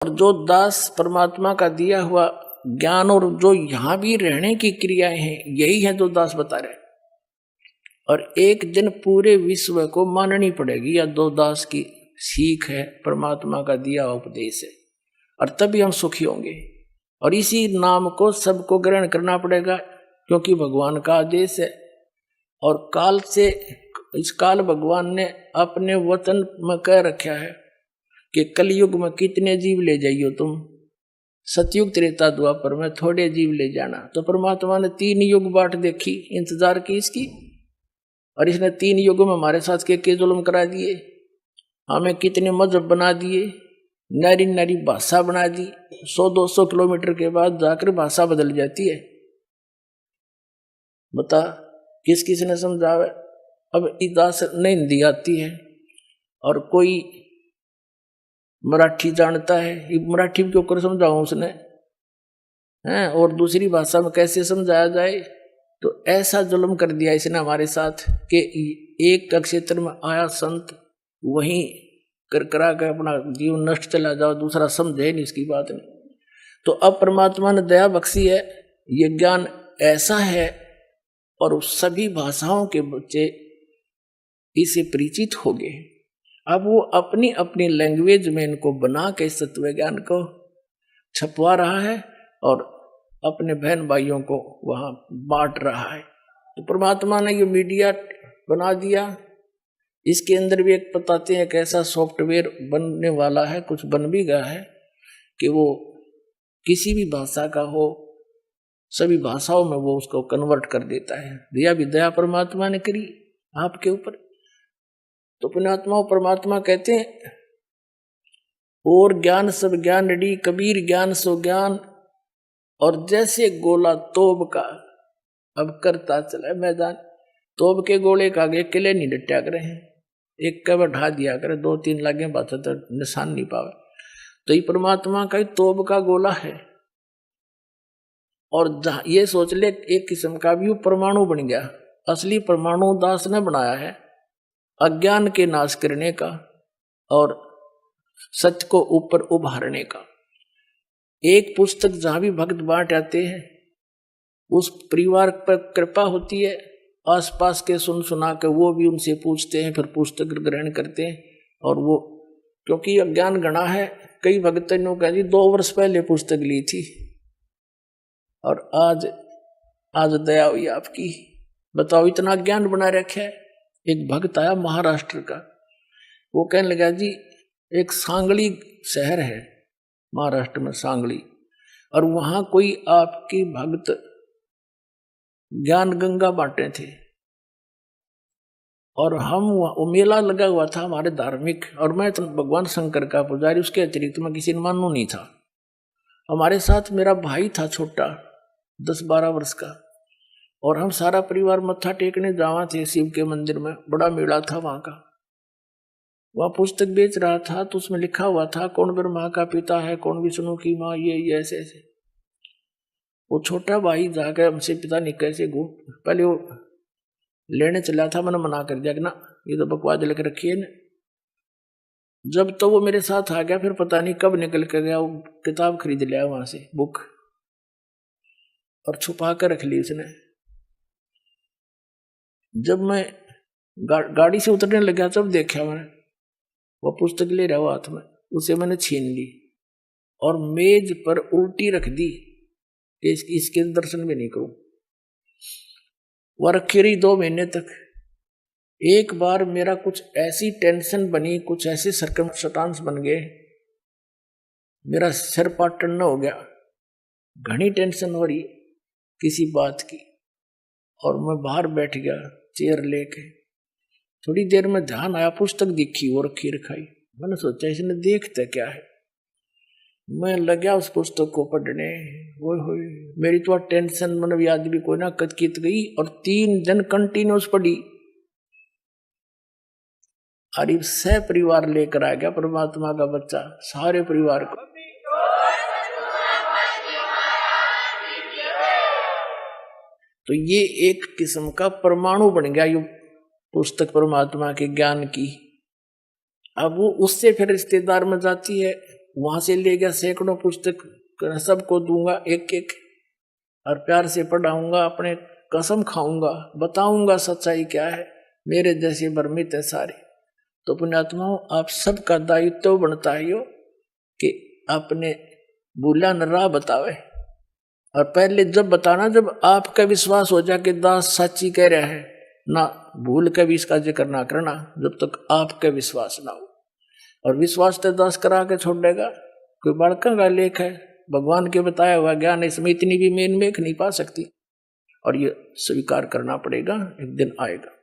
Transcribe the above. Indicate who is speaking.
Speaker 1: और जो दास परमात्मा का दिया हुआ ज्ञान और जो यहां भी रहने की क्रियाएं हैं, यही है जो दास बता रहे। और एक दिन पूरे विश्व को माननी पड़ेगी या दो दास की सीख है, परमात्मा का दिया उपदेश है, और तभी हम सुखी होंगे। और इसी नाम को सबको ग्रहण करना पड़ेगा, क्योंकि भगवान का आदेश है। और काल से इस काल भगवान ने अपने वचन में कह रखा है कि कलयुग में कितने जीव ले जाइयो तुम, सतयुग त्रेता द्वापर में थोड़े जीव ले जाना। तो परमात्मा ने 3 युग बाट देखी, इंतजार की इसकी, और इसने 3 युगों में हमारे साथ के जुल्म करा दिए, हमें कितने मजहब बना दिए, नारी नारी भाषा बना दी। 100-200 किलोमीटर के बाद जाकर भाषा बदल जाती है। बता किस किस ने समझावे। अब इदास नहीं हिंदी आती है और कोई मराठी जानता है, मराठी क्यों कर समझाऊं उसने हैं, और दूसरी भाषा में कैसे समझाया जाए। तो ऐसा जुल्म कर दिया इसने हमारे साथ कि एक क्षेत्र में आया संत वहीं कर करा के अपना जीवन नष्ट चला जाओ, दूसरा समझे नहीं इसकी बात नहीं। तो अब परमात्मा ने दया बख्शी है, ये ज्ञान ऐसा है और सभी भाषाओं के बच्चे इसे परिचित हो गए। अब वो अपनी अपनी लैंग्वेज में इनको बना के तत्व ज्ञान को छपवा रहा है और अपने बहन भाइयों को वहां बांट रहा है। तो परमात्मा ने ये मीडिया बना दिया। इसके अंदर भी एक बताते हैं कैसा सॉफ्टवेयर बनने वाला है, कुछ बन भी गया है, कि वो किसी भी भाषा का हो, सभी भाषाओं में वो उसको कन्वर्ट कर देता है। दया भी दया परमात्मा ने करी आपके ऊपर। तो पुण्यात्मा परमात्मा कहते हैं, और ज्ञान सब ज्ञान डी कबीर ज्ञान सो ज्ञान, और जैसे गोला तोब का अब करता चला मैदान। तोब के गोले का आगे किले नहीं डटा करे हैं, एक का बढ़ा दिया करे, 2-3 लागे बात तो निशान नहीं पावे। तो ये परमात्मा का तोब का गोला है। और ये सोच ले एक किस्म का भी परमाणु बन गया। असली परमाणु दास ने बनाया है, अज्ञान के नाश करने का और सत्य को ऊपर उभारने का। एक पुस्तक जहां भी भक्त बांट आते हैं, उस परिवार पर कृपा होती है, आसपास के सुन सुना के वो भी उनसे पूछते हैं, फिर पुस्तक ग्रहण करते हैं। और वो क्योंकि अज्ञान गणा है, कई भक्त ने कहा जी 2 वर्ष पहले पुस्तक ली थी और आज दया हुई आपकी। बताओ इतना ज्ञान बना रखा है। एक भक्त आया महाराष्ट्र का, वो कहने लगा जी एक सांगली शहर है महाराष्ट्र में, सांगली, और वहां कोई आपकी भक्त ज्ञान गंगा बांटे थे, और हम वो मेला लगा हुआ था हमारे धार्मिक, और मैं तो भगवान शंकर का पुजारी, उसके अतिरिक्त मैं किसी ने मानू नहीं था। हमारे साथ मेरा भाई था छोटा 10-12 वर्ष का, और हम सारा परिवार मत्था टेकने जावा थे शिव के मंदिर में। बड़ा मेला था वहां का। वह पुस्तक बेच रहा था, तो उसमें लिखा हुआ था कौन ब्रह्मा का पिता है, कौन विष्णु की माँ, ये ऐसे ऐसे। वो छोटा भाई जाकर हमसे पिता नहीं कैसे पहले वो लेने चला था, मैंने मना कर दिया कि ना ये तो बकवास लिख रखी है ना। जब तो वो मेरे साथ आ गया, फिर पता नहीं कब निकल कर गया, वो किताब खरीद लिया वहां से, बुक, और छुपा कर रख ली उसने। जब मैं गाड़ी से उतरने लगा तब देखा मैंने वो पुस्तक ले रहा हुआ हाथ में, उसे मैंने छीन ली और मेज पर उल्टी रख दी कि इसके दर्शन भी नहीं करूं। वह रखी रही 2 महीने तक। एक बार मेरा कुछ ऐसी टेंशन बनी, कुछ ऐसे सर्कमस्टांस बन गए, मेरा सिर पाटन हो गया, घनी टेंशन हो रही किसी बात की, और मैं बाहर बैठ गया चेयर लेके। थोड़ी देर में ध्यान आया, पुस्तक दिखी वो रखी रखाई। मैंने सोचा इसने देखता क्या है, मैं लगा उस पुस्तक को पढ़ने। वो मेरी तो टेंशन मतलब याद भी कोई ना कतकित गई, और 3 दिन कंटिन्यूस पढ़ी। और सह परिवार लेकर आ गया परमात्मा का बच्चा, सारे परिवार को। तो ये एक किस्म का परमाणु बन गया ये पुस्तक परमात्मा के ज्ञान की। अब वो उससे फिर रिश्तेदार में जाती है, वहां से ले गया सैकड़ों पुस्तक, सबको दूंगा एक एक, और प्यार से पढ़ाऊंगा, अपने कसम खाऊंगा, बताऊंगा सच्चाई क्या है, मेरे जैसे भ्रमित है सारे। तो पुण्यात्माओं, आप सबका दायित्व बनता है यो कि अपने भूला न राह बतावे। और पहले जब बताना, जब आपका विश्वास हो जाए कि दास सच्ची कह रहा है, ना भूल के भी इसका जिक्र ना करना जब तक आपका विश्वास ना हो। और विश्वास तो दास करा के छोड़ देगा, कोई बड़का का लेख है, भगवान के बताया हुआ ज्ञान, इसमें इतनी भी मेन मेख नहीं पा सकती। और ये स्वीकार करना पड़ेगा, एक दिन आएगा।